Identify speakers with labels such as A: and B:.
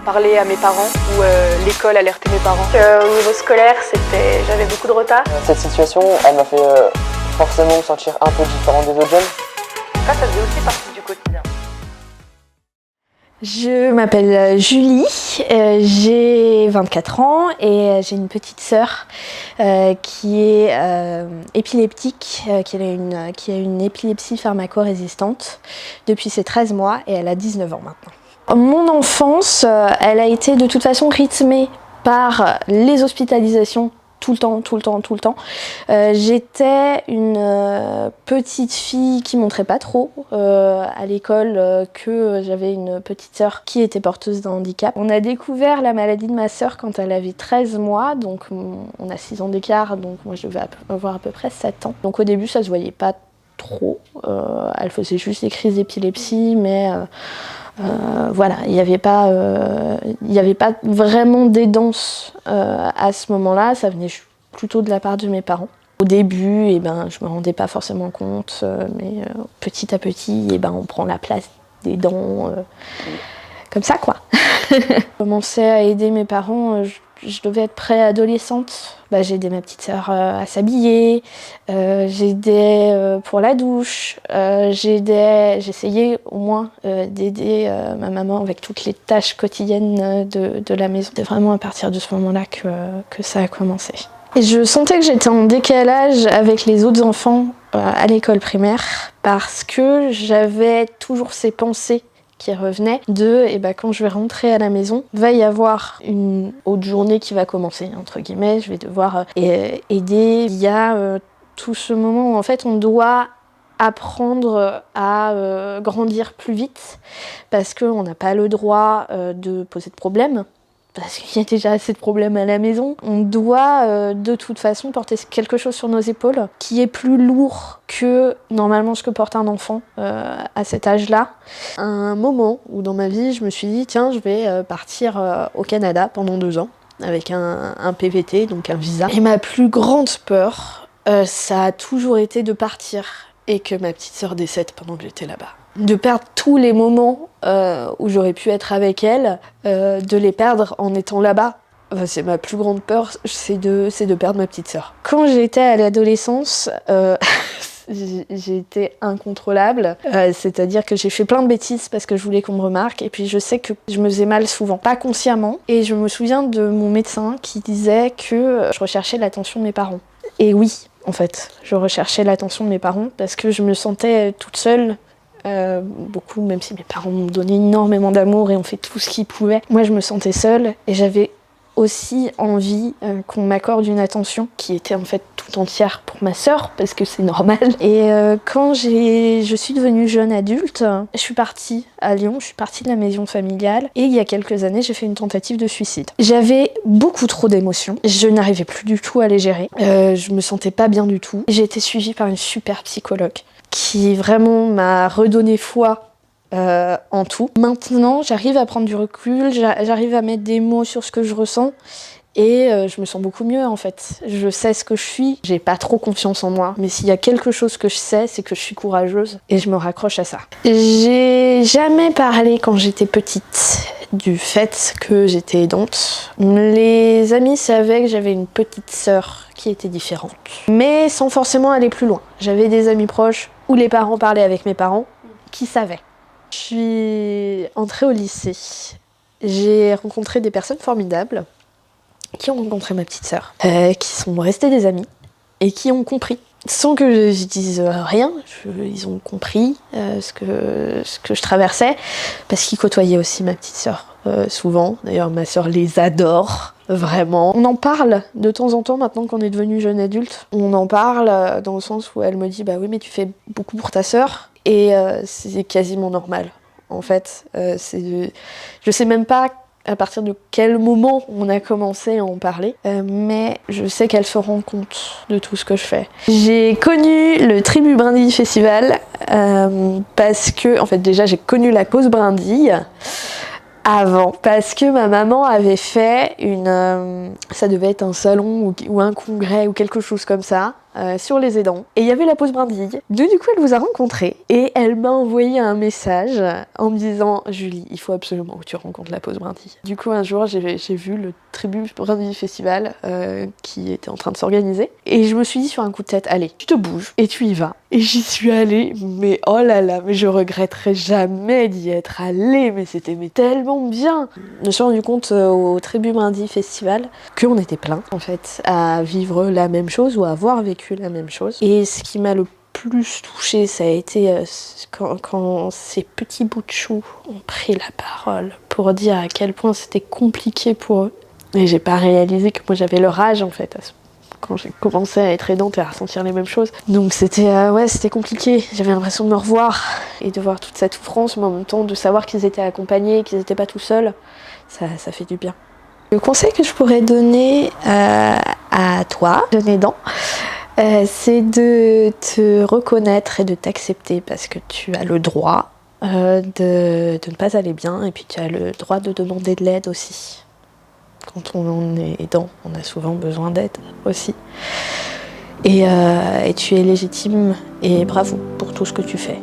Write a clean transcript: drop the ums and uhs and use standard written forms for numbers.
A: parler à mes parents ou l'école alerter mes parents. Au niveau scolaire, j'avais beaucoup de retard.
B: Cette situation, elle m'a fait forcément me sentir un peu différent des autres jeunes.
A: Ça faisait aussi partie du quotidien.
C: Je m'appelle Julie, j'ai 24 ans et j'ai une petite sœur qui est épileptique, qui a une épilepsie pharmacorésistante depuis ses 13 mois et elle a 19 ans maintenant. Mon enfance, elle a été de toute façon rythmée par les hospitalisations tout le temps. J'étais une petite fille qui montrait pas trop à l'école que j'avais une petite sœur qui était porteuse d'un handicap. On a découvert la maladie de ma sœur quand elle avait 13 mois, donc on a 6 ans d'écart, donc moi je devais avoir à peu près 7 ans. Donc au début ça se voyait pas trop, elle faisait juste des crises d'épilepsie, mais voilà, il n'y avait pas vraiment d'aidance à ce moment-là, ça venait plutôt de la part de mes parents. Au début, je me rendais pas forcément compte, mais petit à petit, on prend la place des dents, comme ça quoi. J'ai commencé à aider mes parents, je devais être préadolescente. J'ai aidé ma petite sœur à s'habiller, j'aidais pour la douche, j'essayais au moins d'aider ma maman avec toutes les tâches quotidiennes de la maison. C'est vraiment à partir de ce moment-là que ça a commencé. Et je sentais que j'étais en décalage avec les autres enfants à l'école primaire parce que j'avais toujours ces pensées qui revenait de quand je vais rentrer à la maison, va y avoir une autre journée qui va commencer, entre guillemets, je vais devoir aider. Il y a tout ce moment où en fait on doit apprendre à grandir plus vite parce qu'on n'a pas le droit de poser de problème. Parce qu'il y a déjà assez de problèmes à la maison. On doit de toute façon porter quelque chose sur nos épaules qui est plus lourd que normalement ce que porte un enfant à cet âge-là. Un moment où dans ma vie je me suis dit tiens je vais partir au Canada pendant 2 ans avec un PVT, donc un visa. Et ma plus grande peur, ça a toujours été de partir et que ma petite sœur décède pendant que j'étais là-bas. De perdre tous les moments où j'aurais pu être avec elle, de les perdre en étant là-bas. C'est ma plus grande peur, c'est de perdre ma petite sœur. Quand j'étais à l'adolescence, j'ai été incontrôlable, c'est-à-dire que j'ai fait plein de bêtises parce que je voulais qu'on me remarque et puis je sais que je me faisais mal souvent, pas consciemment. Et je me souviens de mon médecin qui disait que je recherchais l'attention de mes parents. Et oui, en fait, je recherchais l'attention de mes parents parce que je me sentais toute seule. Beaucoup, même si mes parents m'ont donné énormément d'amour et ont fait tout ce qu'ils pouvaient. Moi, je me sentais seule et j'avais aussi envie qu'on m'accorde une attention qui était en fait tout entière pour ma sœur, parce que c'est normal. Et quand je suis devenue jeune adulte, je suis partie à Lyon, je suis partie de la maison familiale et il y a quelques années, j'ai fait une tentative de suicide. J'avais beaucoup trop d'émotions, je n'arrivais plus du tout à les gérer, je me sentais pas bien du tout. J'ai été suivie par une super psychologue qui vraiment m'a redonné foi en tout. Maintenant, j'arrive à prendre du recul, j'arrive à mettre des mots sur ce que je ressens et je me sens beaucoup mieux en fait. Je sais ce que je suis, j'ai pas trop confiance en moi, mais s'il y a quelque chose que je sais, c'est que je suis courageuse et je me raccroche à ça. J'ai jamais parlé quand j'étais petite du fait que j'étais aidante. Les amis savaient que j'avais une petite sœur qui était différente, mais sans forcément aller plus loin. J'avais des amis proches où les parents parlaient avec mes parents qui savaient. Je suis entrée au lycée. J'ai rencontré des personnes formidables qui ont rencontré ma petite sœur, qui sont restées des amies et qui ont compris. Sans que je dise rien, ils ont compris ce que je traversais, parce qu'ils côtoyaient aussi ma petite sœur souvent. D'ailleurs, ma sœur les adore, vraiment. On en parle de temps en temps maintenant qu'on est devenu jeune adulte. On en parle dans le sens où elle me dit « Bah oui, mais tu fais beaucoup pour ta sœur ». Et c'est quasiment normal, en fait. Je sais même pas à partir de quel moment on a commencé à en parler, mais je sais qu'elle se rend compte de tout ce que je fais. J'ai connu le Tribu Brindille Festival parce que, en fait, déjà j'ai connu la cause brindille avant, parce que ma maman avait fait ça devait être un salon ou un congrès ou quelque chose comme ça, sur les aidants et il y avait la pause brindille. Donc du coup elle vous a rencontré et elle m'a envoyé un message en me disant Julie, il faut absolument que tu rencontres la pause brindille. Du coup un jour j'ai vu le Tribu Brindille Festival qui était en train de s'organiser et je me suis dit sur un coup de tête, allez, tu te bouges et tu y vas. Et j'y suis allée, mais oh là là, mais je regretterai jamais d'y être allée, mais c'était tellement bien. Je me suis rendu compte au Tribu Brindille Festival qu'on était plein en fait à vivre la même chose ou à avoir vécu la même chose. Et ce qui m'a le plus touchée, ça a été quand ces petits bouts de chou ont pris la parole pour dire à quel point c'était compliqué pour eux. Et j'ai pas réalisé que moi j'avais leur âge en fait quand j'ai commencé à être aidante et à ressentir les mêmes choses. Donc c'était compliqué. J'avais l'impression de me revoir et de voir toute cette souffrance, mais en même temps de savoir qu'ils étaient accompagnés, qu'ils n'étaient pas tout seuls. Ça fait du bien. Le conseil que je pourrais donner à toi, jeune aidant, c'est de te reconnaître et de t'accepter parce que tu as le droit de ne pas aller bien et puis tu as le droit de demander de l'aide aussi. Quand on est aidant, on a souvent besoin d'aide aussi. Et tu es légitime et bravo pour tout ce que tu fais.